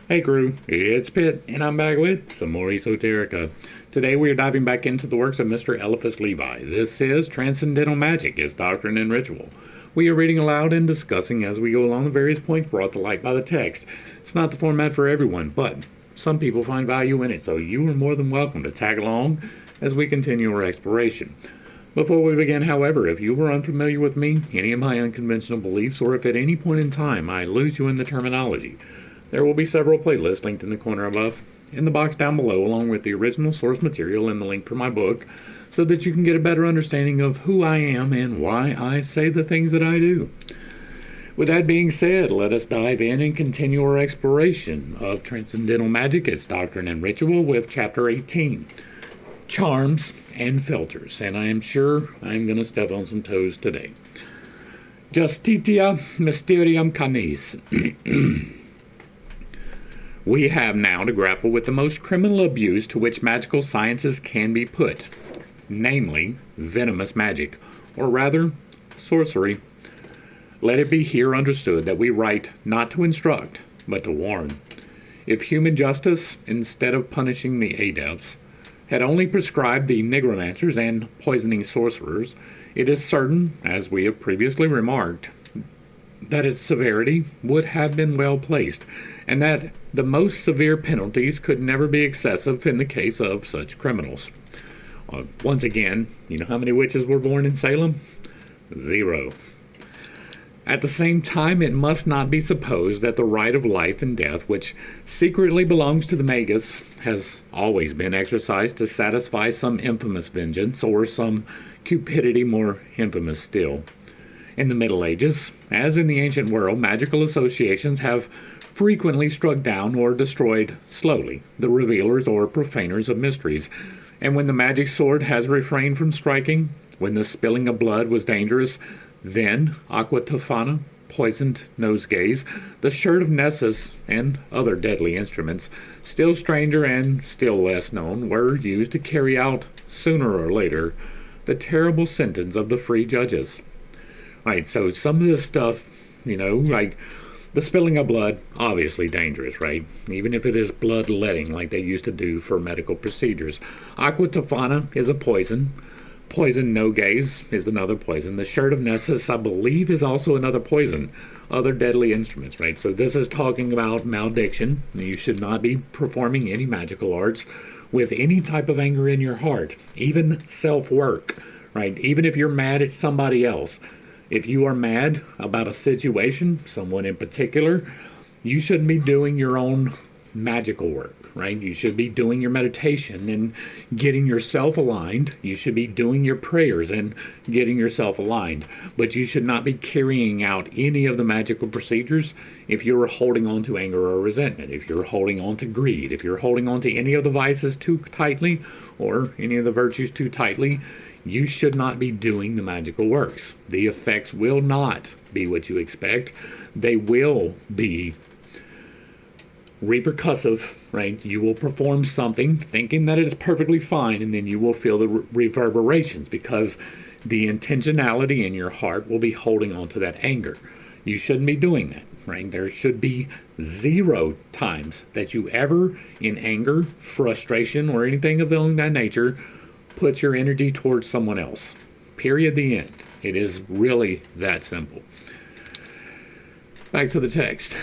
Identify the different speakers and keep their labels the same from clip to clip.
Speaker 1: Hey crew, it's Pitt, and I'm back with some more esoterica. Today we are diving back into the works of Mr. Eliphas Levi. This is Transcendental Magic, its Doctrine and Ritual. We are reading aloud and discussing as we go along the various points brought to light by the text. It's not the format for everyone, but some people find value in it, so you are more than welcome to tag along as we continue our exploration. Before we begin, however, if you were unfamiliar with me, any of my unconventional beliefs, or if at any point in time I lose you in the terminology, there will be several playlists linked in the corner above, in the box down below, along with the original source material and the link for my book, so that you can get a better understanding of who I am and why I say the things that I do. With that being said, let us dive in and continue our exploration of Transcendental Magic, its Doctrine and Ritual, with Chapter 18, Charms and Philters, and I am sure I'm going to step on some toes today. Justitia Mysterium Canis. We have now to grapple with the most criminal abuse to which magical sciences can be put, namely venomous magic, or rather, sorcery. Let it be here understood that we write not to instruct, but to warn. If human justice, instead of punishing the adepts, had only prescribed the nigromancers and poisoning sorcerers, it is certain, as we have previously remarked, that its severity would have been well placed, and that the most severe penalties could never be excessive in the case of such criminals. Once again, you know how many witches were born in Salem? 0. At the same time, it must not be supposed that the right of life and death, which secretly belongs to the magus, has always been exercised to satisfy some infamous vengeance or some cupidity more infamous still. In the Middle Ages, as in the ancient world, magical associations have frequently struck down or destroyed slowly the revealers or profaners of mysteries, and when the magic sword has refrained from striking, when the spilling of blood was dangerous, then aqua tofana, poisoned nosegays, the shirt of Nessus, and other deadly instruments, still stranger and still less known, were used to carry out, sooner or later, the terrible sentence of the free judges. Right, so some of this stuff, like the spilling of blood, obviously dangerous, right? Even if it is bloodletting like they used to do for medical procedures. Aqua tofana is a poison. Poison nogays is another poison. The shirt of Nessus, I believe, is also another poison. Other deadly instruments, right? So this is talking about malediction. You should not be performing any magical arts with any type of anger in your heart. Even self-work, right? Even if you're mad at somebody else. If you are mad about a situation, someone in particular, you shouldn't be doing your own magical work, right? You should be doing your meditation and getting yourself aligned. You should be doing your prayers and getting yourself aligned. But you should not be carrying out any of the magical procedures if you're holding on to anger or resentment, if you're holding on to greed, if you're holding on to any of the vices too tightly or any of the virtues too tightly. You should not be doing the magical works. The effects will not be what you expect. They will be repercussive, right? You will perform something thinking that it is perfectly fine, and then you will feel the reverberations because the intentionality in your heart will be holding on to that anger. You shouldn't be doing that, right? There should be 0 times that you ever, in anger, frustration, or anything of that nature, put your energy towards someone else. Period. The end. It is really that simple. Back to the text.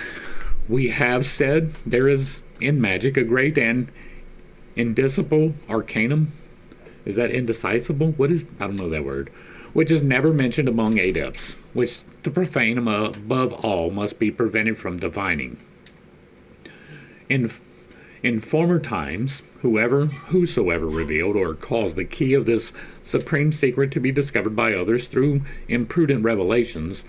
Speaker 1: We have said there is in magic a great and indicible arcanum. Is that indecisible? What is, I don't know that word. Which is never mentioned among adepts, which the profane above all must be prevented from divining. In former times, whosoever revealed or caused the key of this supreme secret to be discovered by others through imprudent revelations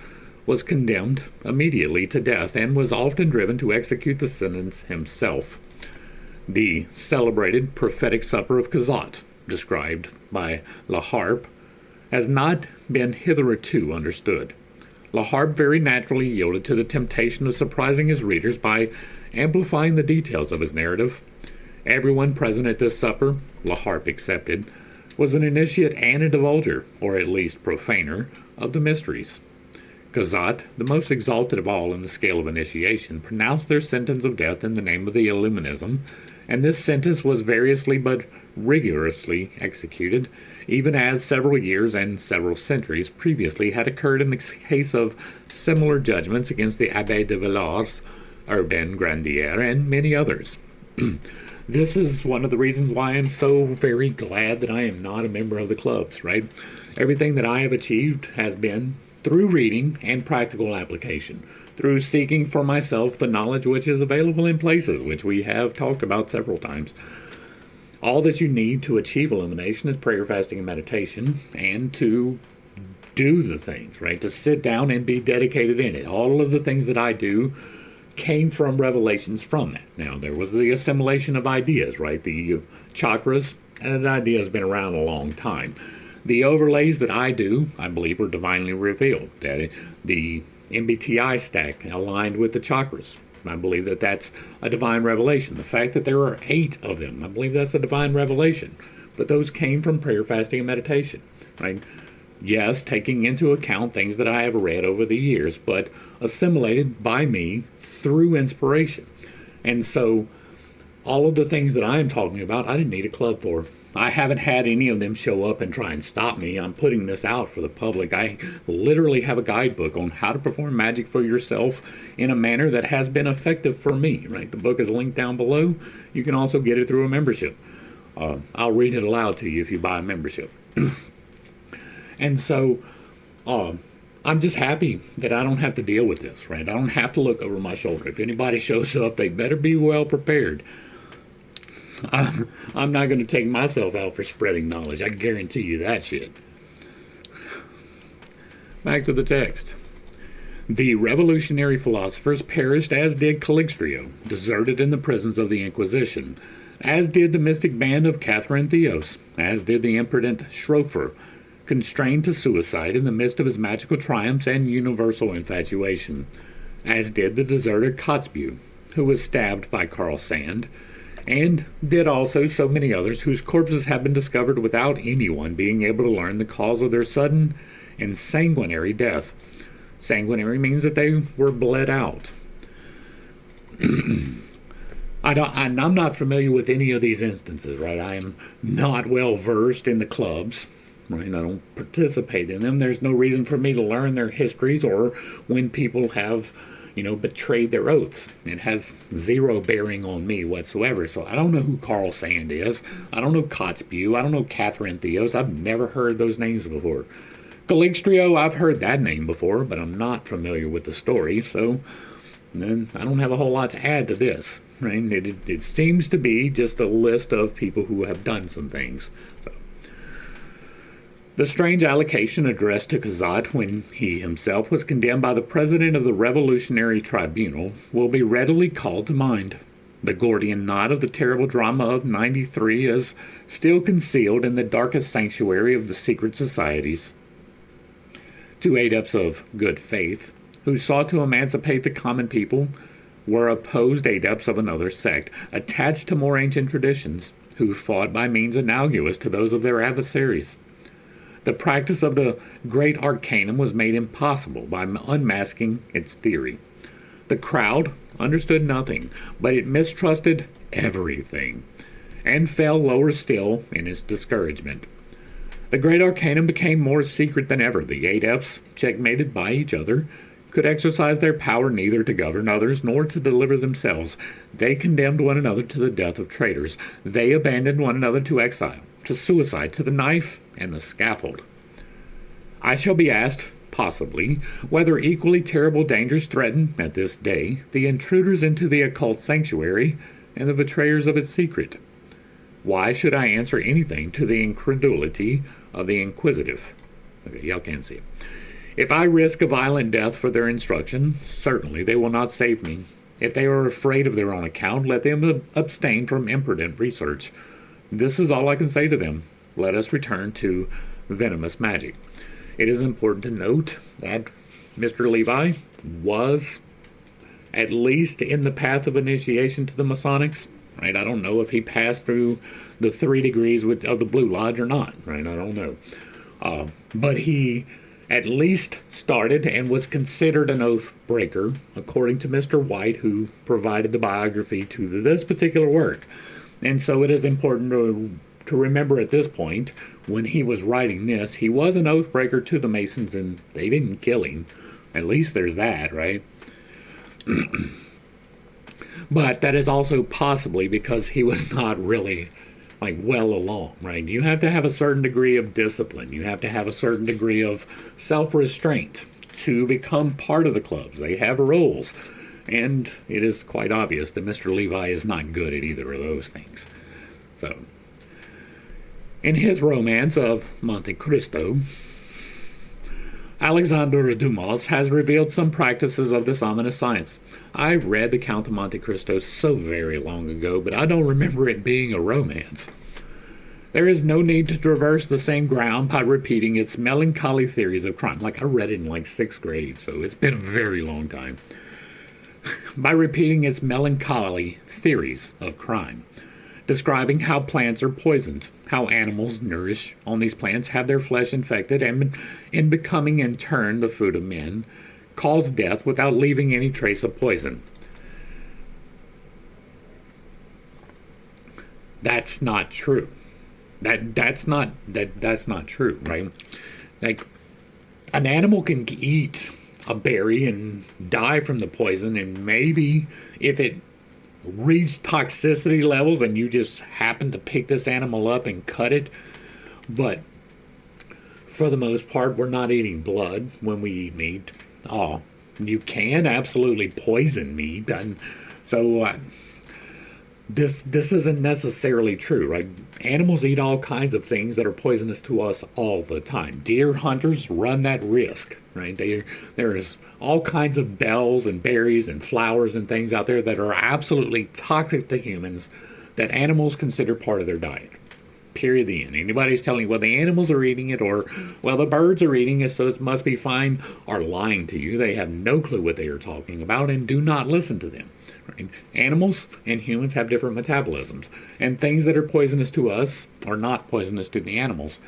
Speaker 1: was condemned immediately to death and was often driven to execute the sentence himself. The celebrated prophetic supper of Kazat, described by La Harpe, has not been hitherto understood. La Harpe very naturally yielded to the temptation of surprising his readers by amplifying the details of his narrative. Everyone present at this supper, La Harpe excepted, was an initiate and a divulger, or at least profaner, of the mysteries. Kazat, the most exalted of all in the scale of initiation, pronounced their sentence of death in the name of the Illuminism, and this sentence was variously but rigorously executed, even as several years and several centuries previously had occurred in the case of similar judgments against the Abbé de Villars, Urbain Grandier, and many others. This is one of the reasons why I'm so very glad that I am not a member of the clubs, right? Everything that I have achieved has been through reading and practical application, through seeking for myself the knowledge which is available in places, which we have talked about several times. All that you need to achieve illumination is prayer, fasting, and meditation, and to do the things, right? To sit down and be dedicated in it. All of the things that I do came from revelations from that. Now, there was the assimilation of ideas, right? The chakras, and that idea has been around a long time. The overlays that I do, I believe, are divinely revealed. That the MBTI stack aligned with the chakras, I believe that that's a divine revelation. The fact that there are 8 of them, I believe that's a divine revelation. But those came from prayer, fasting, and meditation, right? Yes, taking into account things that I have read over the years, but assimilated by me through inspiration. And so all of the things that I'm talking about, I didn't need a club for. I haven't had any of them show up and try and stop me. I'm putting this out for the public. I literally have a guidebook on how to perform magic for yourself in a manner that has been effective for me, right? The book is linked down below. You can also get it through a membership. I'll read it aloud to you if you buy a membership. And so I'm just happy that I don't have to deal with this, right? I don't have to look over my shoulder. If anybody shows up, they better be well prepared. I'm not going to take myself out for spreading knowledge. I guarantee you that shit. Back to the text. The revolutionary philosophers perished, as did Caligstrio, deserted in the prisons of the Inquisition, as did the mystic band of Catherine Theos, as did the imprudent Schrofer, constrained to suicide in the midst of his magical triumphs and universal infatuation, as did the deserter Kotzebue, who was stabbed by Carl Sand, and did also so many others whose corpses have been discovered without anyone being able to learn the cause of their sudden and sanguinary death. Sanguinary means that they were bled out. I'm not familiar with any of these instances, right? I am not well versed in the clubs, right? I don't participate in them. There's no reason for me to learn their histories or when people have betrayed their oaths. It has zero bearing on me whatsoever. So I don't know who Carl Sand is. I don't know Kotzebue. I don't know Catherine Theos. I've never heard those names before. Caligstrio, I've heard that name before, but I'm not familiar with the story. So then I don't have a whole lot to add to this. Right? It seems to be just a list of people who have done some things. So the strange allocation addressed to Kazat when he himself was condemned by the president of the Revolutionary Tribunal will be readily called to mind. The Gordian knot of the terrible drama of '93 is still concealed in the darkest sanctuary of the secret societies. 2 adepts of good faith, who sought to emancipate the common people, were opposed adepts of another sect, attached to more ancient traditions, who fought by means analogous to those of their adversaries. The practice of the great arcanum was made impossible by unmasking its theory. The crowd understood nothing, but it mistrusted everything, and fell lower still in its discouragement. The great arcanum became more secret than ever. The adepts, checkmated by each other, could exercise their power neither to govern others nor to deliver themselves. They condemned one another to the death of traitors. They abandoned one another to exile, to suicide, to the knife and the scaffold. I shall be asked, possibly, whether equally terrible dangers threaten, at this day, the intruders into the occult sanctuary and the betrayers of its secret. Why should I answer anything to the incredulity of the inquisitive? Okay, y'all can't see. If I risk a violent death for their instruction, certainly they will not save me. If they are afraid of their own account, let them abstain from imprudent research. This is all I can say to them. Let us return to venomous magic. It is important to note that Mr. Levi was at least in the path of initiation to the Masonics, right? I don't know if he passed through the 3 degrees of the Blue Lodge or not, right? I don't know. But he at least started and was considered an oath breaker, according to Mr. White, who provided the biography to this particular work. And so it is important to remember at this point, when he was writing this, he was an oath breaker to the Masons, and they didn't kill him. At least there's that, right? But that is also possibly because he was not really well along, right? You have to have a certain degree of discipline. You have to have a certain degree of self-restraint to become part of the clubs. They have rules. And it is quite obvious that Mr. Levi is not good at either of those things. So, in his romance of Monte Cristo, Alexandre Dumas has revealed some practices of this ominous science. I read the Count of Monte Cristo so very long ago, but I don't remember it being a romance. There is no need to traverse the same ground by repeating its melancholy theories of crime. I read it in 6th grade, so it's been a very long time. By repeating its melancholy theories of crime, describing how plants are poisoned, how animals nourished on these plants have their flesh infected, and in becoming in turn the food of men, cause death without leaving any trace of poison. That's not true. That's not true, right? An animal can eat a berry and die from the poison, and maybe if it reached toxicity levels and you just happen to pick this animal up and cut it, but for the most part, we're not eating blood when we eat meat. Oh, you can absolutely poison meat, and so this isn't necessarily true, right? Animals eat all kinds of things that are poisonous to us all the time. Deer hunters run that risk, right? There's all kinds of bells and berries and flowers and things out there that are absolutely toxic to humans that animals consider part of their diet. Period, the end. Anybody's telling you, well, the animals are eating it, or, well, the birds are eating it, so it must be fine, are lying to you. They have no clue what they are talking about, and do not listen to them. Right? Animals and humans have different metabolisms, and things that are poisonous to us are not poisonous to the animals.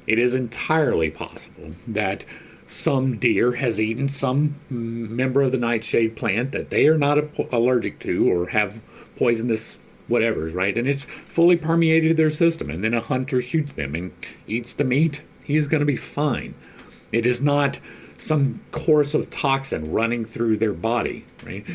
Speaker 1: It is entirely possible that some deer has eaten some member of the nightshade plant that they are not allergic to or have poisonous whatevers, right? And it's fully permeated their system, and then a hunter shoots them and eats the meat. He is going to be fine. It is not some course of toxin running through their body, right?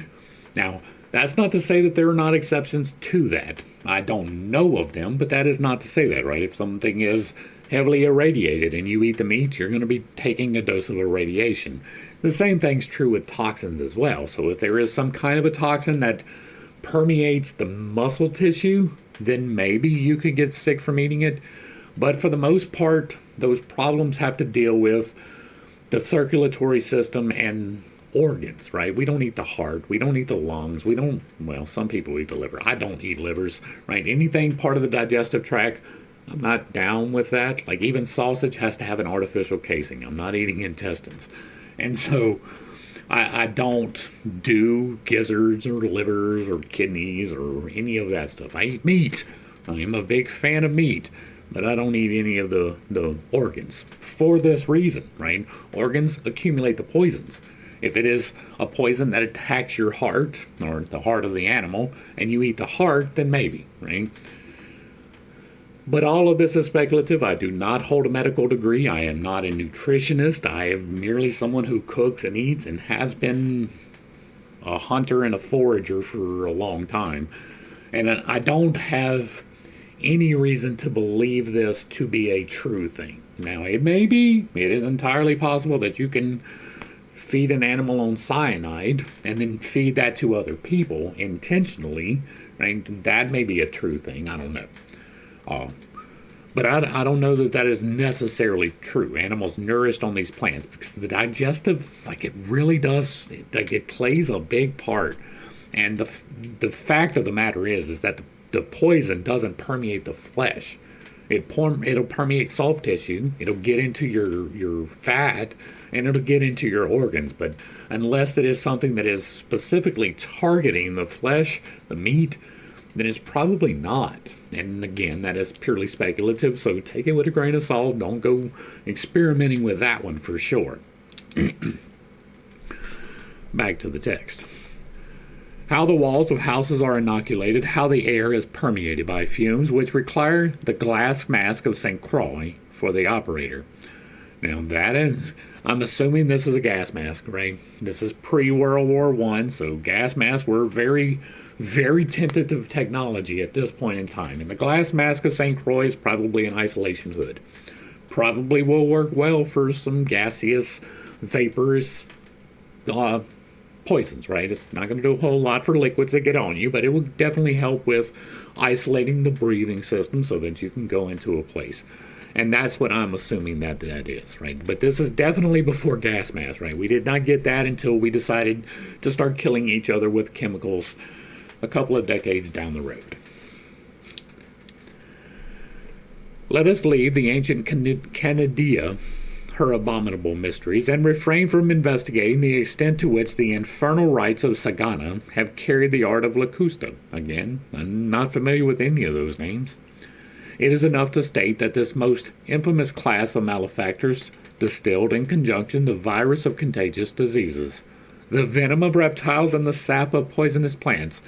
Speaker 1: Now, that's not to say that there are not exceptions to that. I don't know of them, but that is not to say that, right? If something is heavily irradiated and you eat the meat, you're going to be taking a dose of irradiation. The same thing's true with toxins as well. So if there is some kind of a toxin that permeates the muscle tissue, then maybe you could get sick from eating it. But for the most part, those problems have to deal with the circulatory system and organs, right? We don't eat the heart. We don't eat the lungs. Well, some people eat the liver. I don't eat livers, right? Anything part of the digestive tract, I'm not down with that. Even sausage has to have an artificial casing. I'm not eating intestines. And so I don't do gizzards or livers or kidneys or any of that stuff. I eat meat. I am a big fan of meat, but I don't eat any of the organs for this reason, right? Organs accumulate the poisons. If it is a poison that attacks your heart or the heart of the animal and you eat the heart, then maybe, right? But all of this is speculative. I do not hold a medical degree. I am not a nutritionist. I am merely someone who cooks and eats and has been a hunter and a forager for a long time. And I don't have any reason to believe this to be a true thing. Now, it is entirely possible that you can feed an animal on cyanide and then feed that to other people intentionally, right? That may be a true thing. I don't know. But I don't know that is necessarily true. Animals nourished on these plants, because the digestive, it really does, it plays a big part. And the fact of the matter is that the poison doesn't permeate the flesh. It'll permeate soft tissue. It'll get into your fat, and it'll get into your organs. But unless it is something that is specifically targeting the flesh, the meat, then it's probably not. And again, that is purely speculative, so take it with a grain of salt. Don't go experimenting with that one for sure. Back to the text. How the walls of houses are inoculated, how the air is permeated by fumes, which require the glass mask of St. Croix for the operator. Now that is, I'm assuming this is a gas mask, right? This is pre-World War I, so gas masks were very, very tentative technology at this point in time. And the glass mask of St. Croix is probably an isolation hood. Probably will work well for some gaseous, vaporous poisons, right? It's not going to do a whole lot for liquids that get on you, but it will definitely help with isolating the breathing system so that you can go into a place. And that's what I'm assuming that is, right? But this is definitely before gas masks, right? We did not get that until we decided to start killing each other with chemicals a couple of decades down the road. Let us leave the ancient Canadia, her abominable mysteries, and refrain from investigating the extent to which the infernal rites of Sagana have carried the art of Lacusta. Again, I'm not familiar with any of those names. It is enough to state that this most infamous class of malefactors distilled in conjunction the virus of contagious diseases, the venom of reptiles, and the sap of poisonous plants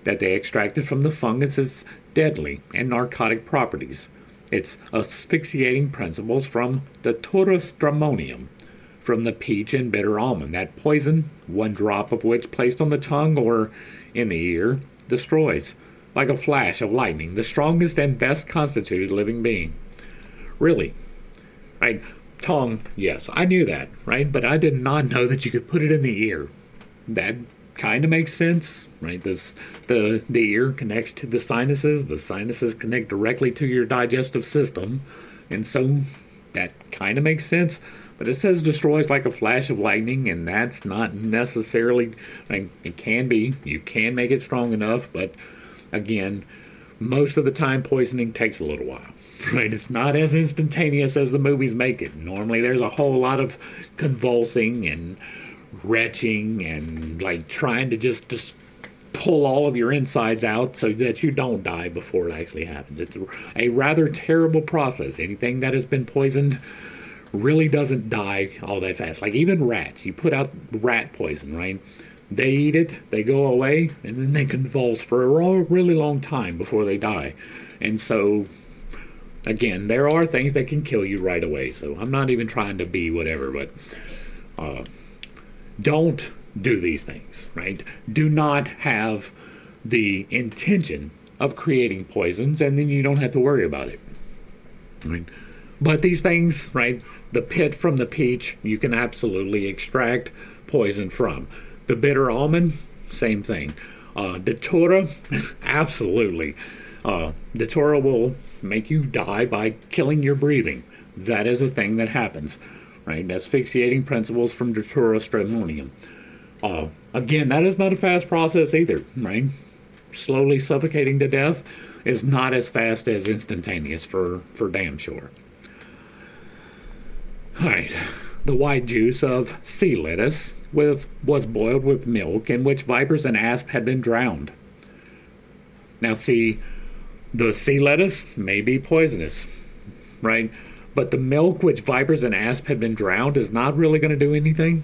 Speaker 1: that they extracted from the fungus' deadly and narcotic properties, its asphyxiating principles from the Stramonium, from the peach and bitter almond, that poison, one drop of which placed on the tongue or in the ear, destroys, like a flash of lightning, the strongest and best constituted living being. Really, right? Tongue, yes, I knew that, right? But I did not know that you could put it in the ear. That kind of makes sense, right? The ear connects to the sinuses connect directly to your digestive system, and so that kind of makes sense. But it says destroys like a flash of lightning, and that's not necessarily, I mean, it can be, you can make it strong enough, but again, most of the time poisoning takes a little while, right? It's not as instantaneous as the movies make it. Normally there's a whole lot of convulsing and retching and like trying to just pull all of your insides out so that you don't die before it actually happens. It's a rather terrible process. Anything that has been poisoned really doesn't die all that fast. Like even rats, you put out rat poison, right? They eat it, they go away, and then they convulse for a really long time before they die. And so, again, there are things that can kill you right away. So I'm not even trying to be whatever, but don't do these things, right? Do not have the intention of creating poisons, and then you don't have to worry about it. Right? But these things, right, the pit from the peach, you can absolutely extract poison from. The bitter almond, same thing. Datura, absolutely. Datura will make you die by killing your breathing. That is a thing that happens, right? Asphyxiating principles from Datura stramonium. Again, that is not a fast process either, right? Slowly suffocating to death is not as fast as instantaneous for damn sure. All right. The white juice of sea lettuce was boiled with milk in which vipers and asp had been drowned. Now see, the sea lettuce may be poisonous, right? But the milk which vipers and asp had been drowned is not really going to do anything,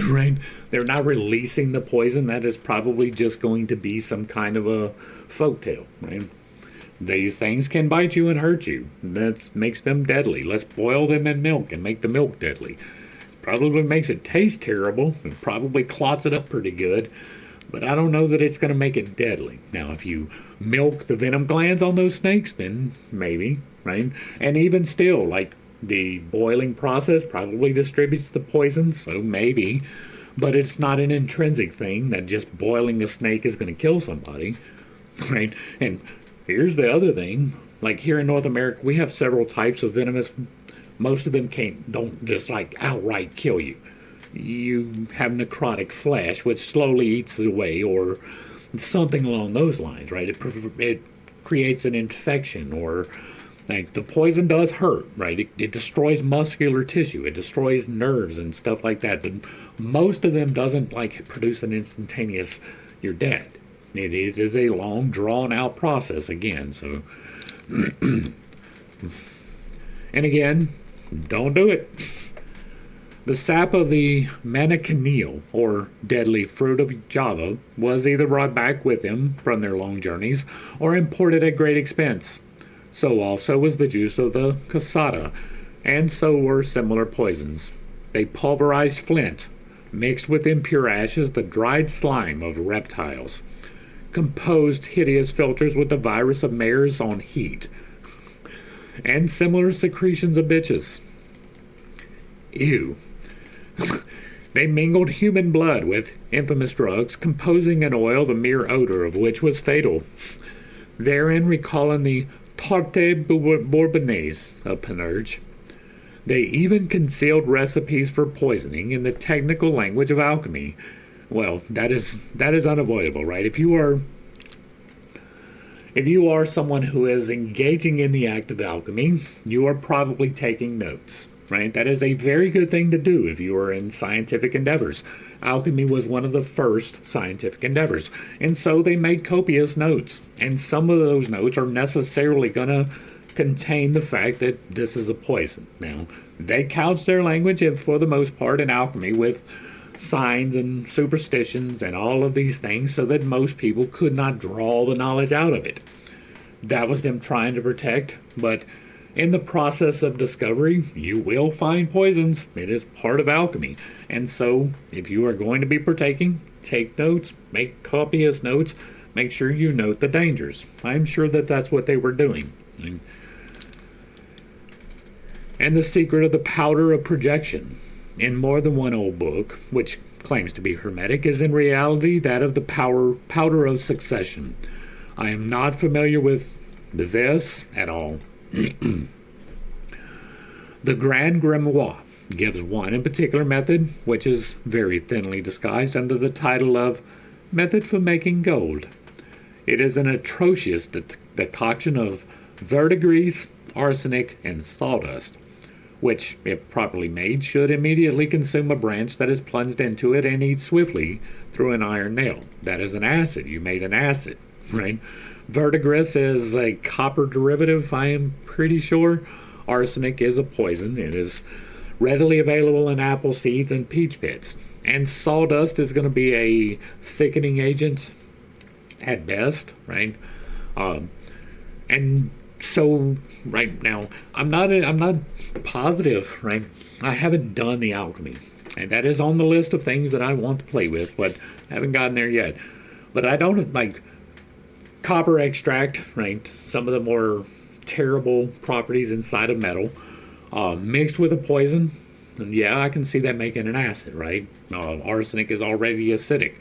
Speaker 1: right? They're not releasing the poison. That is probably just going to be some kind of a folktale, right? These things can bite you and hurt you. That makes them deadly. Let's boil them in milk and make the milk deadly. Probably makes it taste terrible and probably clots it up pretty good, but I don't know that it's going to make it deadly. Now, if you milk the venom glands on those snakes, then maybe, right? And even still, like the boiling process probably distributes the poison, so maybe, but it's not an intrinsic thing that just boiling a snake is going to kill somebody, right? And here's the other thing, like here in North America, we have several types of venomous. Most of them don't just like outright kill you. You have necrotic flesh, which slowly eats it away, or something along those lines, right? It creates an infection, or like the poison does hurt, right? It destroys muscular tissue, it destroys nerves and stuff like that. But most of them doesn't like produce an instantaneous, you're dead, It is a long, drawn-out process again. So, and again, don't do it. The sap of the manichaneal, or deadly fruit of Java, was either brought back with them from their long journeys or imported at great expense. So also was the juice of the cassata, and so were similar poisons. They pulverized flint, mixed with impure ashes the dried slime of reptiles, composed hideous philters with the virus of mares on heat, and similar secretions of bitches. Ew. They mingled human blood with infamous drugs, composing an oil the mere odor of which was fatal, therein recalling the tarte bourbonnaise of Panurge. They even concealed recipes for poisoning in the technical language of alchemy. Well, that is unavoidable, right? If you are someone who is engaging in the act of alchemy, you are probably taking notes. Right? That is a very good thing to do if you are in scientific endeavors. Alchemy was one of the first scientific endeavors, and so they made copious notes. And some of those notes are necessarily going to contain the fact that this is a poison. Now, they couch their language, for the most part, in alchemy with signs and superstitions and all of these things so that most people could not draw the knowledge out of it. That was them trying to protect, but in the process of discovery, you will find poisons. It is part of alchemy. And so, if you are going to be partaking, take notes, make copious notes, make sure you note the dangers. I'm sure that that's what they were doing. And the secret of the powder of projection, in more than one old book, which claims to be hermetic, is in reality that of the powder of succession. I am not familiar with this at all. The Grand Grimoire gives one in particular method, which is very thinly disguised under the title of Method for Making Gold. It is an atrocious decoction of verdigris, arsenic, and sawdust, which, if properly made, should immediately consume a branch that is plunged into it and eat swiftly through an iron nail. That is an acid. You made an acid, right? Verdigris is a copper derivative, I am pretty sure. Arsenic is a poison. It is readily available in apple seeds and peach pits. And sawdust is going to be a thickening agent at best, right? And so right now, I'm not positive, right? I haven't done the alchemy, and that is on the list of things that I want to play with, but I haven't gotten there yet. But I don't like copper extract, right? Some of the more terrible properties inside of metal, mixed with a poison. And yeah, I can see that making an acid, right? Arsenic is already acidic.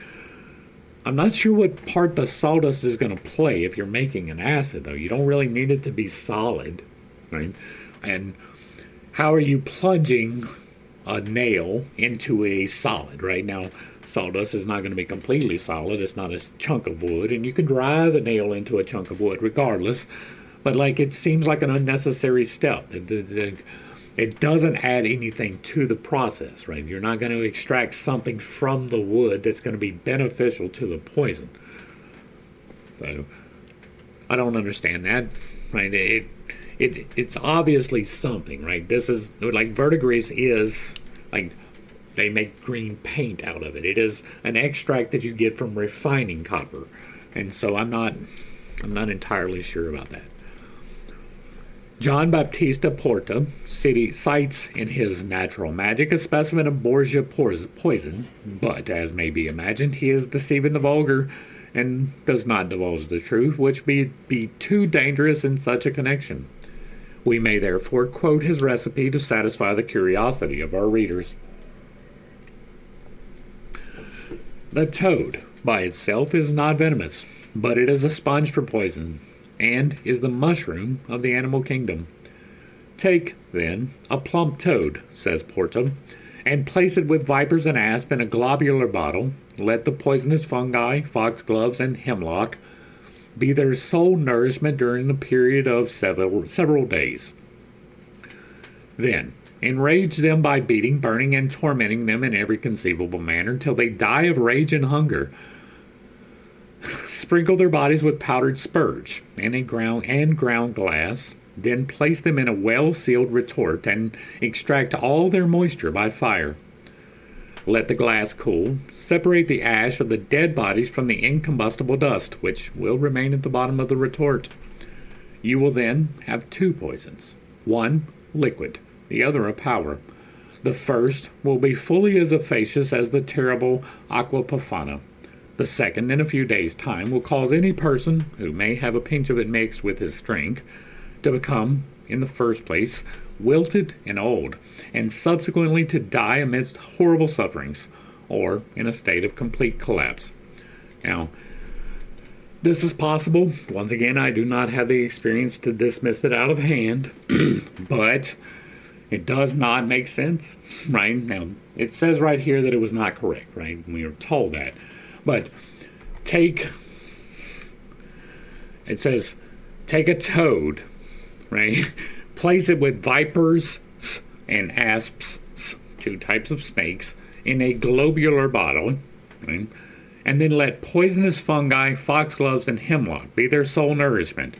Speaker 1: I'm not sure what part the sawdust is going to play if you're making an acid, though. You don't really need it to be solid, right? And how are you plunging a nail into a solid, right? Now, sawdust is not going to be completely solid. It's not a chunk of wood, and you can drive a nail into a chunk of wood regardless. But it seems like an unnecessary step. It doesn't add anything to the process, right? You're not going to extract something from the wood that's going to be beneficial to the poison. So I don't understand that, right? It's obviously something, right? This is like verdigris is like they make green paint out of it. It is an extract that you get from refining copper, and so I'm not entirely sure about that. John Baptista Porta cites in his Natural Magic a specimen of Borgia poison, but, as may be imagined, he is deceiving the vulgar and does not divulge the truth, which be too dangerous in such a connection. We may therefore quote his recipe to satisfy the curiosity of our readers. The toad, by itself, is not venomous, but it is a sponge for poison, and is the mushroom of the animal kingdom. Take, then, a plump toad, says Porta, and place it with vipers and asp in a globular bottle. Let the poisonous fungi, foxgloves, and hemlock be their sole nourishment during the period of several days. Then, enrage them by beating, burning, and tormenting them in every conceivable manner till they die of rage and hunger. Sprinkle their bodies with powdered spurge and ground glass, then place them in a well-sealed retort and extract all their moisture by fire. Let the glass cool. Separate the ash of the dead bodies from the incombustible dust, which will remain at the bottom of the retort. You will then have two poisons. One, liquid, the other a powder. The first will be fully as efficacious as the terrible aquapafana. The second, in a few days' time, will cause any person who may have a pinch of it mixed with his drink to become, in the first place, wilted and old, and subsequently to die amidst horrible sufferings, or in a state of complete collapse. Now, this is possible. Once again, I do not have the experience to dismiss it out of hand, but it does not make sense, right? Now, it says right here that it was not correct, right? We were told that. But it says, take a toad, right? Place it with vipers and asps, two types of snakes, in a globular bottle, right? And then let poisonous fungi, foxgloves, and hemlock be their sole nourishment.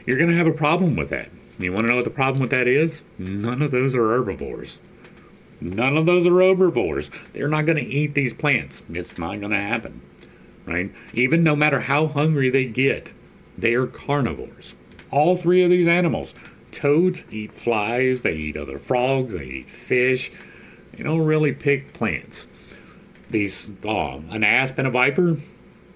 Speaker 1: You're going to have a problem with that. You want to know what the problem with that is? None of those are herbivores. None of those are herbivores. They're not going to eat these plants. It's not going to happen, right? Even no matter how hungry they get, they are carnivores. All three of these animals. Toads eat flies, they eat other frogs, they eat fish. They don't really pick plants. An asp and a viper,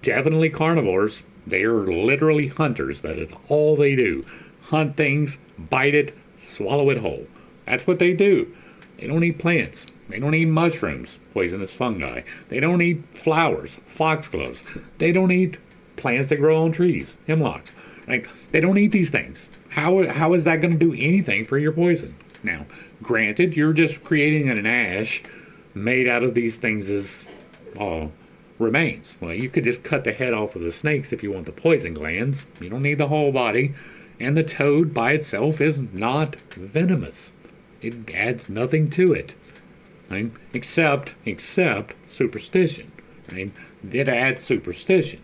Speaker 1: definitely carnivores. They are literally hunters. That is all they do. Hunt things, bite it, swallow it whole. That's what they do. They don't eat plants. They don't eat mushrooms, poisonous fungi. They don't eat flowers, foxgloves. They don't eat plants that grow on trees, hemlocks. Like, they don't eat these things. How is that going to do anything for your poison? Now, granted, you're just creating an ash made out of these things as remains. Well, you could just cut the head off of the snakes if you want the poison glands. You don't need the whole body. And the toad by itself is not venomous. It adds nothing to it, right? Except superstition. Right? It adds superstition.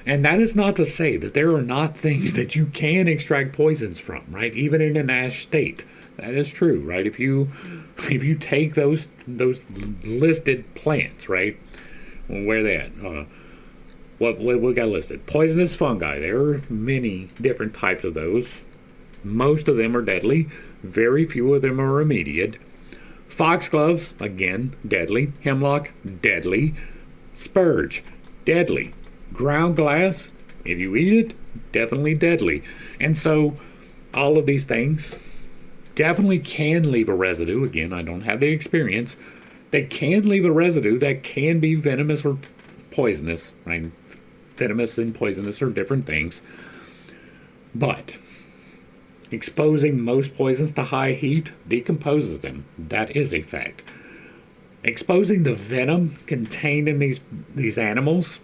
Speaker 1: And that is not to say that there are not things that you can extract poisons from, right? Even in an ash state. That is true, right? If you take those listed plants, right? Where they at? What we got listed? Poisonous fungi. There are many different types of those. Most of them are deadly. Very few of them are immediate. Foxgloves, again, deadly. Hemlock, deadly. Spurge, deadly. Ground glass, if you eat it, definitely deadly. And so all of these things definitely can leave a residue. Again, I don't have the experience. They can leave a residue that can be venomous or poisonous. Right? Venomous and poisonous are different things. But exposing most poisons to high heat decomposes them. That is a fact. Exposing the venom contained in these animals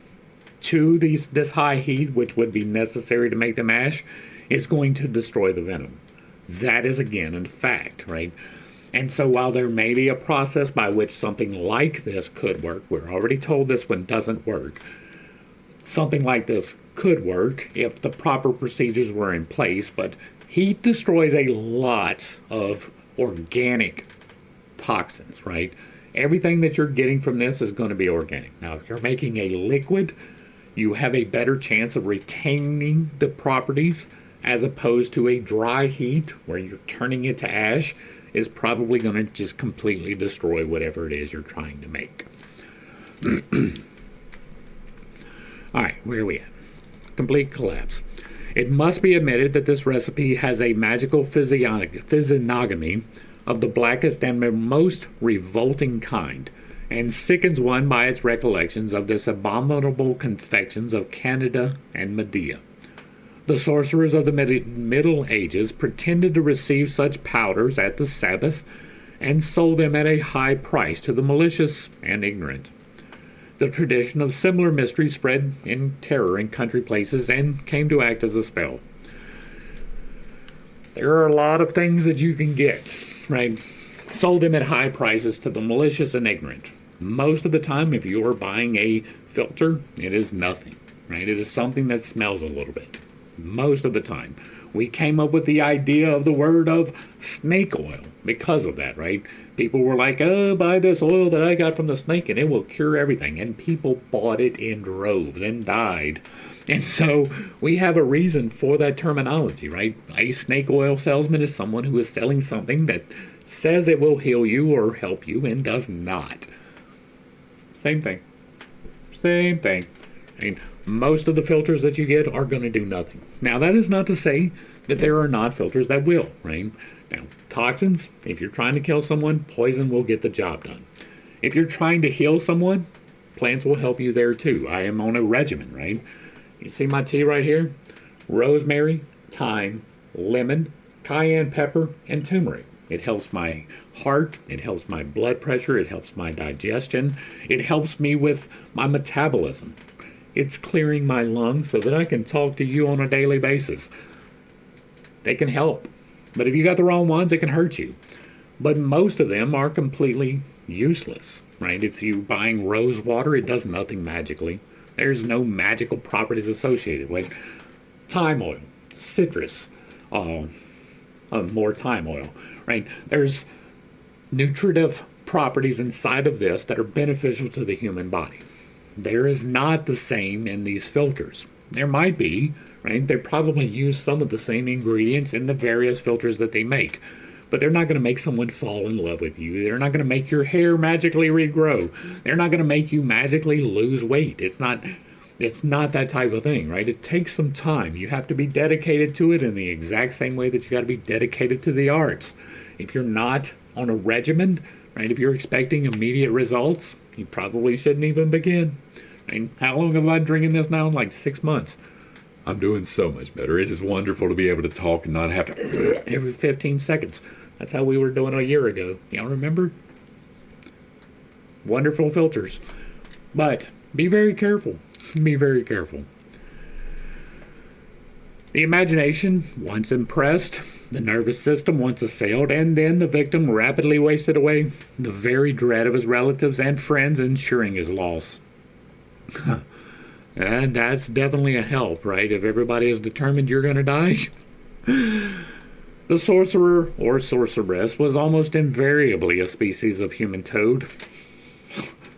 Speaker 1: to this high heat, which would be necessary to make them ash, is going to destroy the venom. That is, again, a fact, right? And so while there may be a process by which something like this could work, we're already told this one doesn't work. Something like this could work if the proper procedures were in place, but heat destroys a lot of organic toxins, right? Everything that you're getting from this is going to be organic. Now, if you're making a liquid, you have a better chance of retaining the properties as opposed to a dry heat where you're turning it to ash is probably going to just completely destroy whatever it is you're trying to make. All right, where are we at? Complete collapse. It must be admitted that this recipe has a magical physiognomy of the blackest and most revolting kind, and sickens one by its recollections of this abominable confections of Canada and Medea. The sorcerers of the Middle Ages pretended to receive such powders at the Sabbath, and sold them at a high price to the malicious and ignorant. The tradition of similar mysteries spread in terror in country places and came to act as a spell. There are a lot of things that you can get, right? Sold them at high prices to the malicious and ignorant. Most of the time, if you are buying a filter, it is nothing, right? It is something that smells a little bit. Most of the time. We came up with the idea of the word of snake oil because of that, right? People were like, oh, buy this oil that I got from the snake and it will cure everything. And people bought it in droves and died. And so we have a reason for that terminology, right? A snake oil salesman is someone who is selling something that says it will heal you or help you and does not. Same thing. Same thing. I mean, most of the filters that you get are going to do nothing. Now, that is not to say that there are not filters that will, right? Now, toxins, if you're trying to kill someone, poison will get the job done. If you're trying to heal someone, plants will help you there too. I am on a regimen, right? You see my tea right here? Rosemary, thyme, lemon, cayenne pepper, and turmeric. It helps my heart, it helps my blood pressure, it helps my digestion, it helps me with my metabolism. It's clearing my lungs so that I can talk to you on a daily basis. They can help. But if you got the wrong ones, it can hurt you. But most of them are completely useless, right? If you're buying rose water, it does nothing magically. There's no magical properties associated with thyme oil, citrus, more thyme oil, right? There's nutritive properties inside of this that are beneficial to the human body. There is not the same in these filters. There might be, right? They probably use some of the same ingredients in the various filters that they make, but they're not going to make someone fall in love with you. They're not going to make your hair magically regrow. They're not going to make you magically lose weight. It's not that type of thing, right? It takes some time. You have to be dedicated to it in the exact same way that you got to be dedicated to the arts. If you're not on a regimen, right? If you're expecting immediate results, you probably shouldn't even begin. I mean, how long have I been drinking this now? Like 6 months. I'm doing so much better. It is wonderful to be able to talk and not have to every 15 seconds. That's how we were doing a year ago. Y'all remember? Wonderful filters. But be very careful. Be very careful. The imagination, once impressed, the nervous system once assailed, and then the victim rapidly wasted away, the very dread of his relatives and friends ensuring his loss. And that's definitely a help, right? If everybody is determined you're going to die. The sorcerer or sorceress was almost invariably a species of human toad.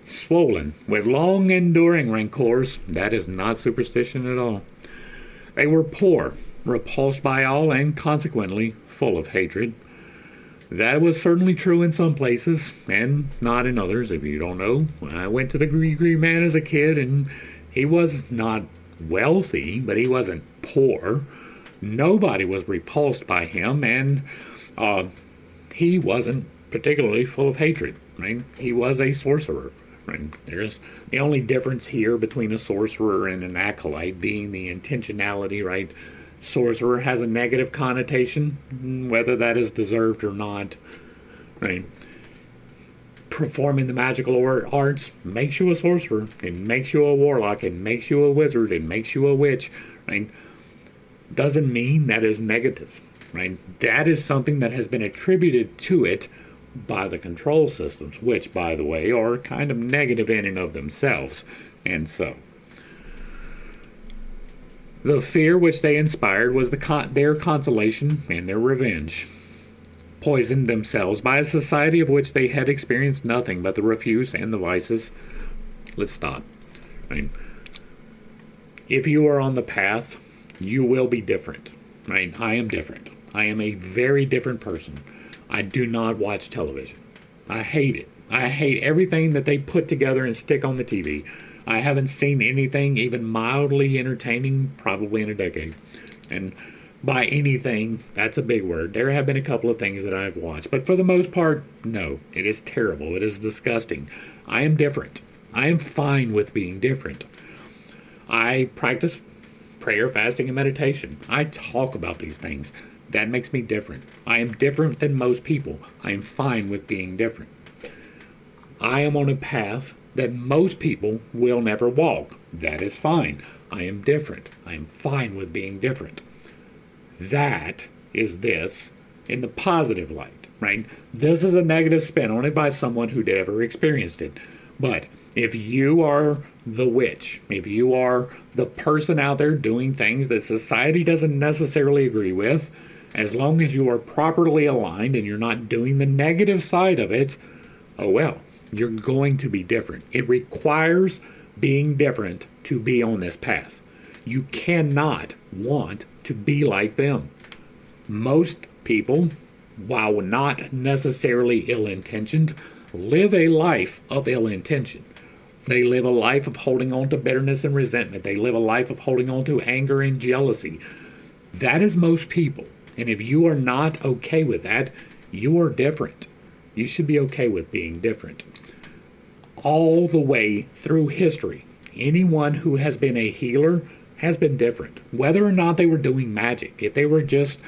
Speaker 1: Swollen with long enduring rancors. That is not superstition at all. They were poor, repulsed by all, and consequently full of hatred. That was certainly true in some places, and not in others. If you don't know, I went to the Gree Man as a kid, and he was not wealthy, but he wasn't poor. Nobody was repulsed by him, and he wasn't particularly full of hatred. Right? He was a sorcerer. Right? There's the only difference here between a sorcerer and an acolyte being the intentionality, right? Sorcerer has a negative connotation, whether that is deserved or not, right? Performing the magical arts makes you a sorcerer. It makes you a warlock. It makes you a wizard. It makes you a witch, right? Doesn't mean that is negative, right? That is something that has been attributed to it by the control systems, which, by the way, are kind of negative in and of themselves. And so, the fear which they inspired was their consolation and their revenge. Poisoned themselves by a society of which they had experienced nothing but the refuse and the vices. Let's stop. Right? If you are on the path, you will be different. Right? I am different. I am a very different person. I do not watch television. I hate it. I hate everything that they put together and stick on the TV. I haven't seen anything even mildly entertaining probably in a decade. And by anything, that's a big word. There have been a couple of things that I've watched. But for the most part, no. It is terrible. It is disgusting. I am different. I am fine with being different. I practice prayer, fasting, and meditation. I talk about these things. That makes me different. I am different than most people. I am fine with being different. I am on a path that most people will never walk. That is fine. I am different. I am fine with being different. That is this in the positive light, right? This is a negative spin on it by someone who never experienced it. But if you are the witch, if you are the person out there doing things that society doesn't necessarily agree with, as long as you are properly aligned and you're not doing the negative side of it, oh well, you're going to be different. It requires being different to be on this path. You cannot want to be like them. Most people, while not necessarily ill-intentioned, live a life of ill intention. They live a life of holding on to bitterness and resentment. They live a life of holding on to anger and jealousy. That is most people. And if you are not okay with that, you are different. You should be okay with being different. All the way through history, anyone who has been a healer has been different. Whether or not they were doing magic, if they were just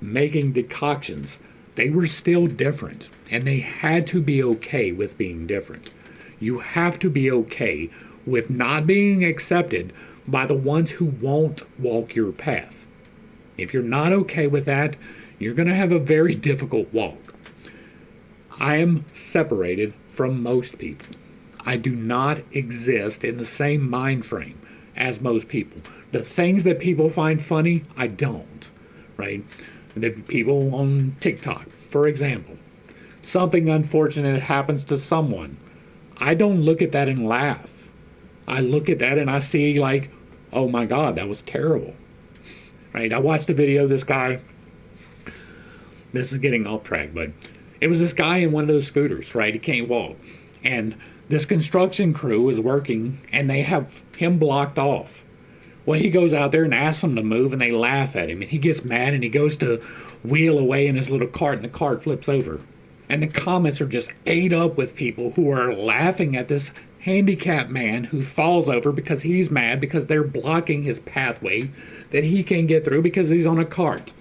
Speaker 1: making decoctions, they were still different. And they had to be okay with being different. You have to be okay with not being accepted by the ones who won't walk your path. If you're not okay with that, you're going to have a very difficult walk. I am separated from most people. I do not exist in the same mind frame as most people. The things that people find funny, I don't, right? The people on TikTok, for example, something unfortunate happens to someone. I don't look at that and laugh. I look at that and I see like, oh my God, that was terrible. Right? I watched a video of this guy. This is getting off track, but it was this guy in one of those scooters, right? He can't walk. And this construction crew is working and they have him blocked off. Well, he goes out there and asks them to move and they laugh at him. And he gets mad and he goes to wheel away in his little cart and the cart flips over. And the comments are just ate up with people who are laughing at this handicapped man who falls over because he's mad because they're blocking his pathway that he can't get through because he's on a cart.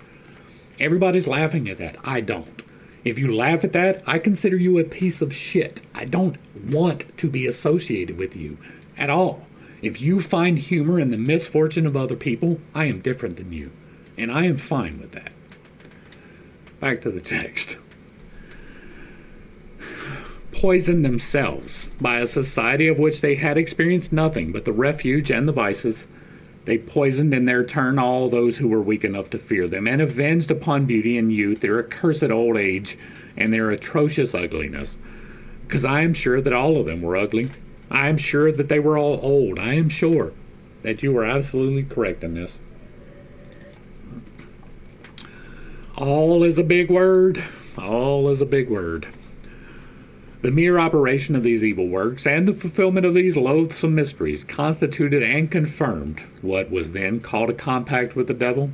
Speaker 1: Everybody's laughing at that. I don't. If you laugh at that, I consider you a piece of shit. I don't want to be associated with you at all. If you find humor in the misfortune of other people, I am different than you. And I am fine with that. Back to the text. Poisoned themselves by a society of which they had experienced nothing but the refuge and the vices. They poisoned in their turn all those who were weak enough to fear them, and avenged upon beauty and youth their accursed old age and their atrocious ugliness. Because I am sure that all of them were ugly. I am sure that they were all old. I am sure that you are absolutely correct in this. All is a big word. All is a big word. The mere operation of these evil works and the fulfillment of these loathsome mysteries constituted and confirmed what was then called a compact with the devil.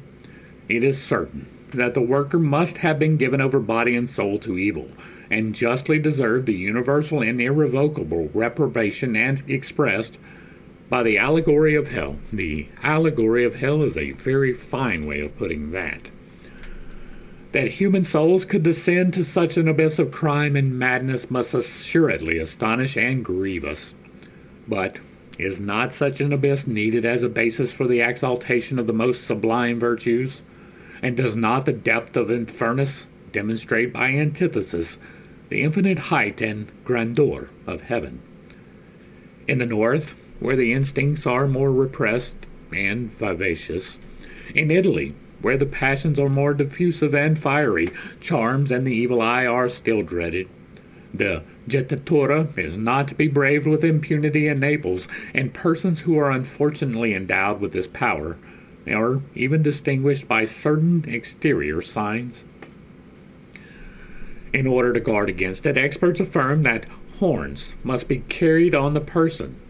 Speaker 1: It is certain that the worker must have been given over body and soul to evil, and justly deserved the universal and irrevocable reprobation and expressed by the allegory of hell. The allegory of hell is a very fine way of putting that. That human souls could descend to such an abyss of crime and madness must assuredly astonish and grieve us. But is not such an abyss needed as a basis for the exaltation of the most sublime virtues? And does not the depth of Infernus demonstrate by antithesis the infinite height and grandeur of heaven? In the north, where the instincts are more repressed and vivacious, in Italy, where the passions are more diffusive and fiery, charms and the evil eye are still dreaded. The jettatura is not to be braved with impunity in Naples, and persons who are unfortunately endowed with this power are even distinguished by certain exterior signs. In order to guard against it, experts affirm that horns must be carried on the person,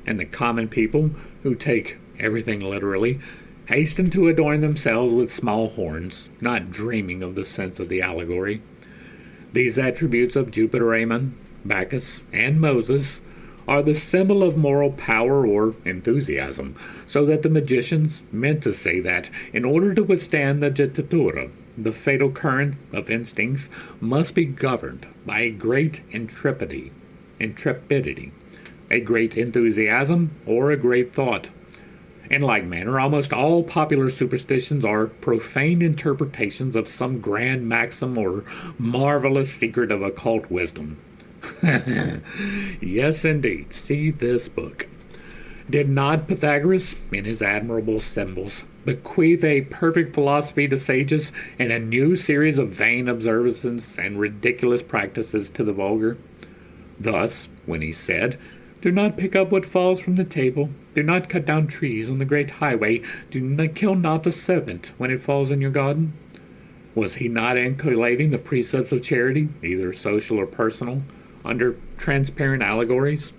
Speaker 1: and the common people, who take everything literally, hasten to adorn themselves with small horns, not dreaming of the sense of the allegory. These attributes of Jupiter Ammon, Bacchus, and Moses are the symbol of moral power or enthusiasm, so that the magicians meant to say that, in order to withstand the jettatura, the fatal current of instincts must be governed by a great intrepidity, a great enthusiasm, or a great thought. In like manner, almost all popular superstitions are profane interpretations of some grand maxim or marvelous secret of occult wisdom. Yes, indeed. See this book. Did not Pythagoras, in his admirable symbols, bequeath a perfect philosophy to sages and a new series of vain observances and ridiculous practices to the vulgar? Thus, when he said, "Do not pick up what falls from the table, do not cut down trees on the great highway, do not kill not the serpent when it falls in your garden," was he not inculcating the precepts of charity, either social or personal, under transparent allegories?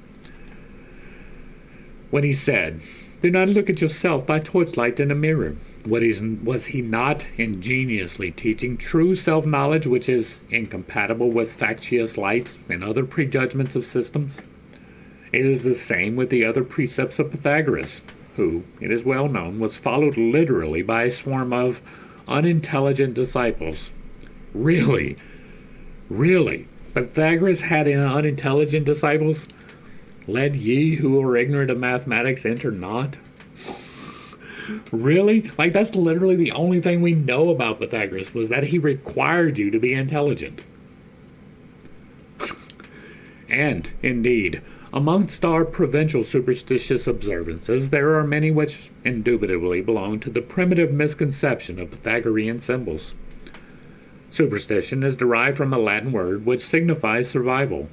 Speaker 1: When he said, "Do not look at yourself by torchlight in a mirror," was he not ingeniously teaching true self-knowledge which is incompatible with factious lights and other prejudgments of systems? It is the same with the other precepts of Pythagoras, who, it is well known, was followed literally by a swarm of unintelligent disciples. Really? Pythagoras had unintelligent disciples? "Let ye who are ignorant of mathematics enter not." Really? Like, that's literally the only thing we know about Pythagoras, was that he required you to be intelligent. And, indeed, amongst our provincial superstitious observances, there are many which indubitably belong to the primitive misconception of Pythagorean symbols. Superstition is derived from a Latin word which signifies survival.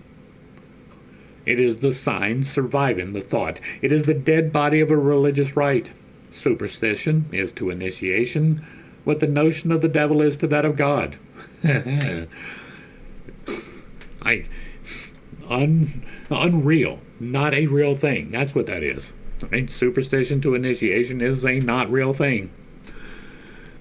Speaker 1: It is the sign surviving the thought. It is the dead body of a religious rite. Superstition is to initiation what the notion of the devil is to that of God. Unreal, not a real thing. That's what that is. Right? Superstition to initiation is a not real thing.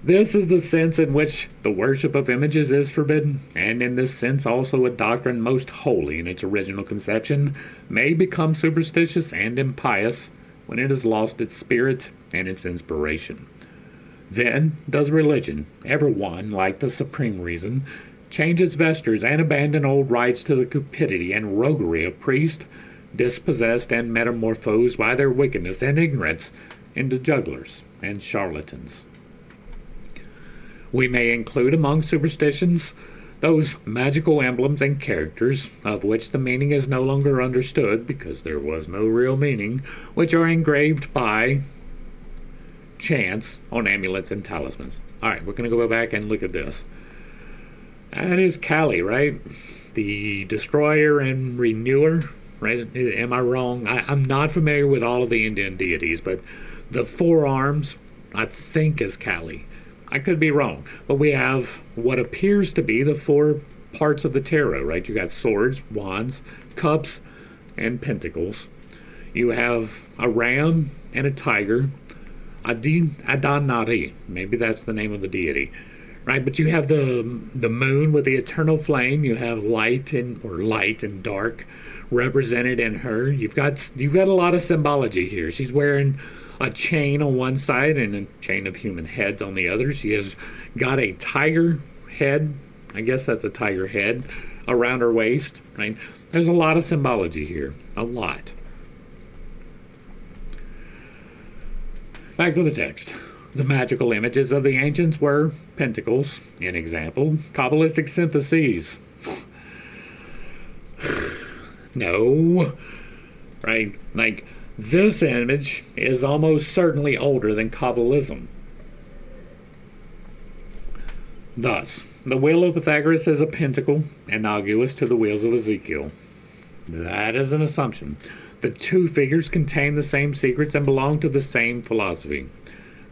Speaker 1: This is the sense in which the worship of images is forbidden, and in this sense also a doctrine most holy in its original conception may become superstitious and impious when it has lost its spirit and its inspiration. Then does religion, ever one, like the supreme reason, change its vestures and abandon old rites to the cupidity and roguery of priests, dispossessed and metamorphosed by their wickedness and ignorance into jugglers and charlatans. We may include among superstitions those magical emblems and characters, of which the meaning is no longer understood because there was no real meaning, which are engraved by chance on amulets and talismans. All right, we're going to go back and look at this. That is Kali, right? The destroyer and renewer, right? Am I wrong? I'm not familiar with all of the Indian deities, but the four arms, I think, is Kali. I could be wrong, but we have what appears to be the four parts of the tarot, right? You got swords, wands, cups, and pentacles. You have a ram and a tiger, Adonari, maybe that's the name of the deity, right? But you have the moon with the eternal flame. You have light and dark represented in her. You've got a lot of symbology here. She's wearing a chain on one side and a chain of human heads on the other. She has got a tiger head, I guess that's a tiger head, around her waist, right? There's a lot of symbology here, a lot. Back to the text. The magical images of the ancients were pentacles, in example, Kabbalistic syntheses. No, right? Like, this image is almost certainly older than Kabbalism. Thus, the wheel of Pythagoras is a pentacle analogous to the wheels of Ezekiel. That is an assumption. The two figures contain the same secrets and belong to the same philosophy.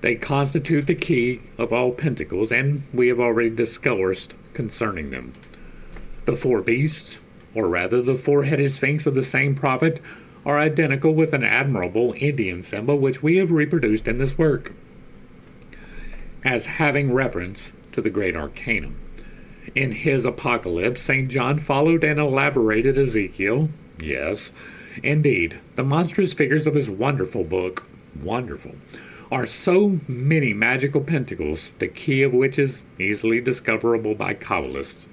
Speaker 1: They constitute the key of all pentacles, and we have already discoursed concerning them. The four beasts, or rather the four-headed sphinx of the same prophet, are identical with an admirable Indian symbol which we have reproduced in this work, as having reference to the great arcanum. In his Apocalypse, St. John followed and elaborated Ezekiel. Yes, indeed, the monstrous figures of his wonderful book, are so many magical pentacles, the key of which is easily discoverable by Kabbalists.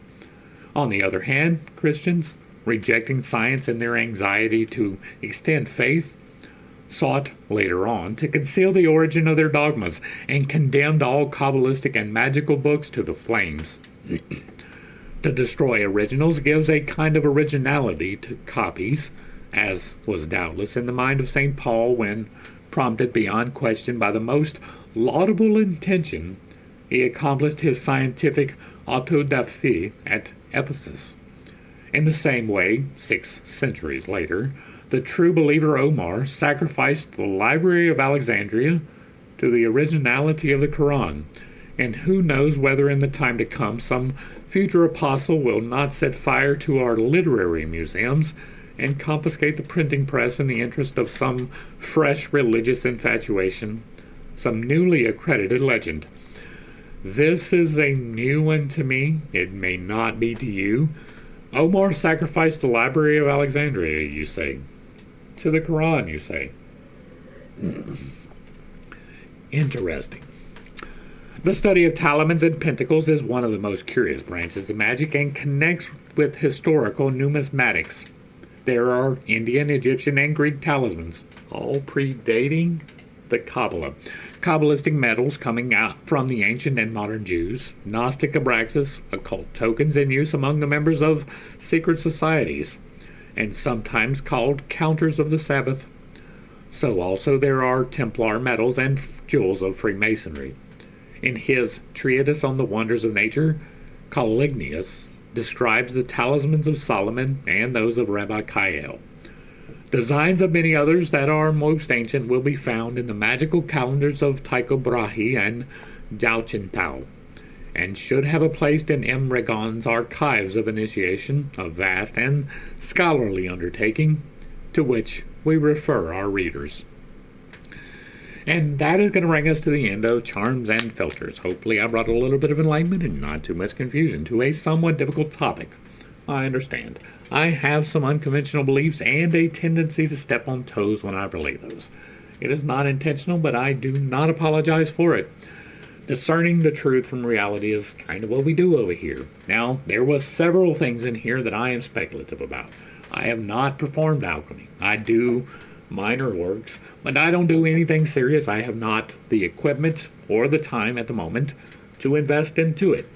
Speaker 1: On the other hand, Christians, rejecting science in their anxiety to extend faith, sought later on to conceal the origin of their dogmas and condemned all Kabbalistic and magical books to the flames. To destroy originals gives a kind of originality to copies, as was doubtless in the mind of St. Paul when, prompted beyond question by the most laudable intention, he accomplished his scientific autodafé at Ephesus. In the same way, 6 centuries later, the true believer Omar sacrificed the Library of Alexandria to the originality of the Quran, and who knows whether in the time to come some future apostle will not set fire to our literary museums and confiscate the printing press in the interest of some fresh religious infatuation, some newly accredited legend. This is a new one to me. It may not be to you. Omar sacrificed the Library of Alexandria, you say. To the Quran, you say. Interesting. The study of talismans and pentacles is one of the most curious branches of magic and connects with historical numismatics. There are Indian, Egyptian, and Greek talismans, all predating the Kabbalah. Kabbalistic metals coming out from the ancient and modern Jews, Gnostic abraxas, occult tokens in use among the members of secret societies, and sometimes called counters of the Sabbath. So also there are Templar metals and jewels of Freemasonry. In his treatise on the wonders of nature, Calignius describes the talismans of Solomon and those of Rabbi Kael. Designs of many others that are most ancient will be found in the magical calendars of Tycho Brahe and Jalchentau, and should have a place in M. Regon's archives of initiation, a vast and scholarly undertaking, to which we refer our readers. And that is going to bring us to the end of Charms and Philters. Hopefully I brought a little bit of enlightenment and not too much confusion to a somewhat difficult topic. I understand. I have some unconventional beliefs and a tendency to step on toes when I relay those. It is not intentional, but I do not apologize for it. Discerning the truth from reality is kind of what we do over here. Now, there was several things in here that I am speculative about. I have not performed alchemy. I do minor works, but I don't do anything serious. I have not the equipment or the time at the moment to invest into it.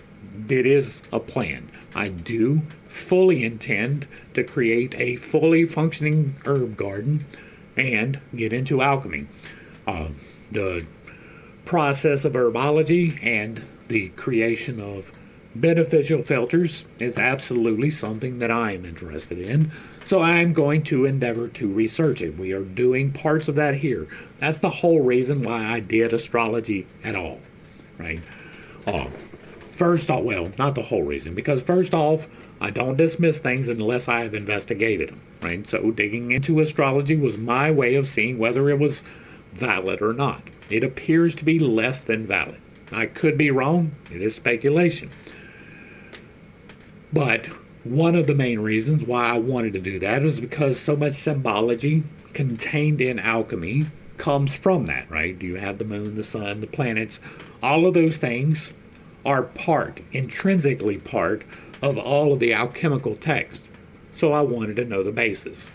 Speaker 1: It is a plan. I do fully intend to create a fully functioning herb garden and get into alchemy. The process of herbology and the creation of beneficial filters is absolutely something that I am interested in. So I'm going to endeavor to research it. We are doing parts of that here. That's the whole reason why I did astrology at all, right? First off, well, not the whole reason, because first off, I don't dismiss things unless I have investigated them, right? So digging into astrology was my way of seeing whether it was valid or not. It appears to be less than valid. I could be wrong. It is speculation. But one of the main reasons why I wanted to do that was because so much symbology contained in alchemy comes from that, right? You have the moon, the sun, the planets. All of those things are intrinsically part of all of the alchemical text. So I wanted to know the basis.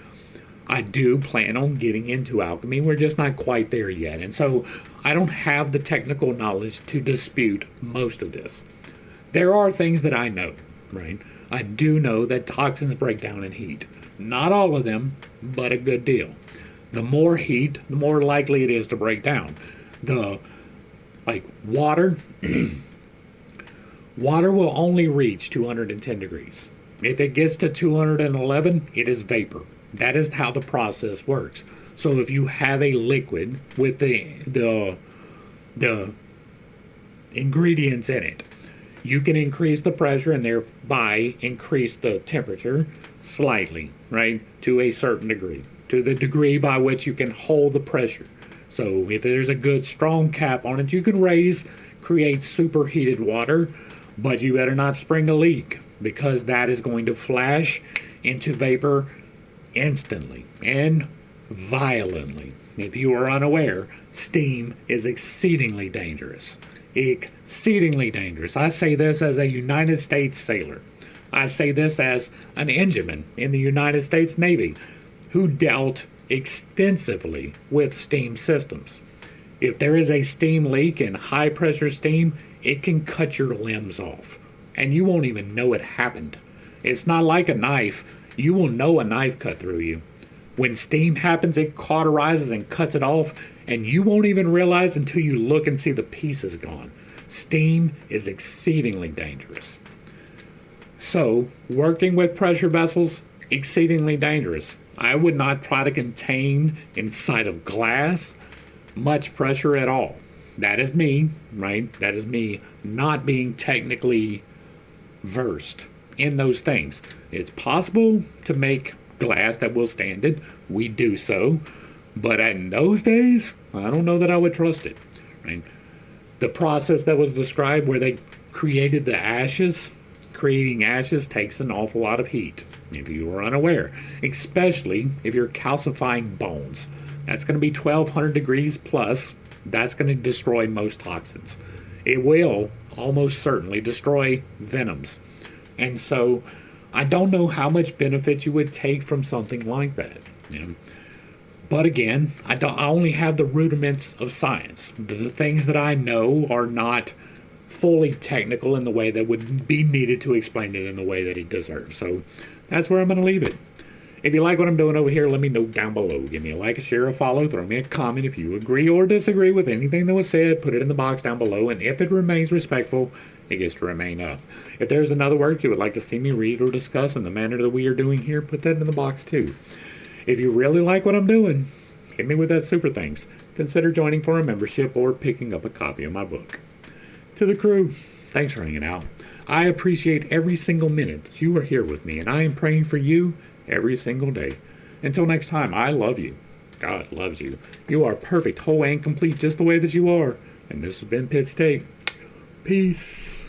Speaker 1: I do plan on getting into alchemy. We're just not quite there yet. And so I don't have the technical knowledge to dispute most of this. There are things that I know, right? I do know that toxins break down in heat. Not all of them, but a good deal. The more heat, the more likely it is to break down. Water, water will only reach 210 degrees. If it gets to 211, it is vapor. That is how the process works. So if you have a liquid with the ingredients in it, you can increase the pressure and thereby increase the temperature slightly, right, to a certain degree, to the degree by which you can hold the pressure. So if there's a good strong cap on it, you can create superheated water, but you better not spring a leak, because that is going to flash into vapor instantly and violently. If you are unaware, steam is exceedingly dangerous. Exceedingly dangerous. I say this as a United States sailor. I say this as an engineman in the United States Navy who dealt extensively with steam systems. If there is a steam leak in high pressure steam, it can cut your limbs off. and you won't even know it happened. It's not like a knife. You will know a knife cut through you. When steam happens, it cauterizes and cuts it off, and you won't even realize until you look and see the pieces gone. Steam is exceedingly dangerous. So, working with pressure vessels, exceedingly dangerous. I would not try to contain inside of glass much pressure at all. That is me, right? That is me not being technically versed in those things. It's possible to make glass that will stand it. We do so. But in those days, I don't know that I would trust it, right? The process that was described where they created the ashes, creating ashes takes an awful lot of heat, if you were unaware, especially if you're calcifying bones. That's going to be 1200 degrees plus. That's going to destroy most toxins. It will almost certainly destroy venoms. And so I don't know how much benefit you would take from something like that. But again, I only have the rudiments of science. The things that I know are not fully technical in the way that would be needed to explain it in the way that it deserves. So that's where I'm going to leave it. If you like what I'm doing over here, let me know down below. Give me a like, a share, a follow, throw me a comment. If you agree or disagree with anything that was said, put it in the box down below. And if it remains respectful, it gets to remain up. If there's another work you would like to see me read or discuss in the manner that we are doing here, put that in the box too. If you really like what I'm doing, hit me with that super thanks. Consider joining for a membership or picking up a copy of my book. To the crew, thanks for hanging out. I appreciate every single minute that you are here with me, and I am praying for you every single day. Until next time, I love you. God loves you. You are perfect, whole, and complete just the way that you are. And this has been Pitt's Take. Peace.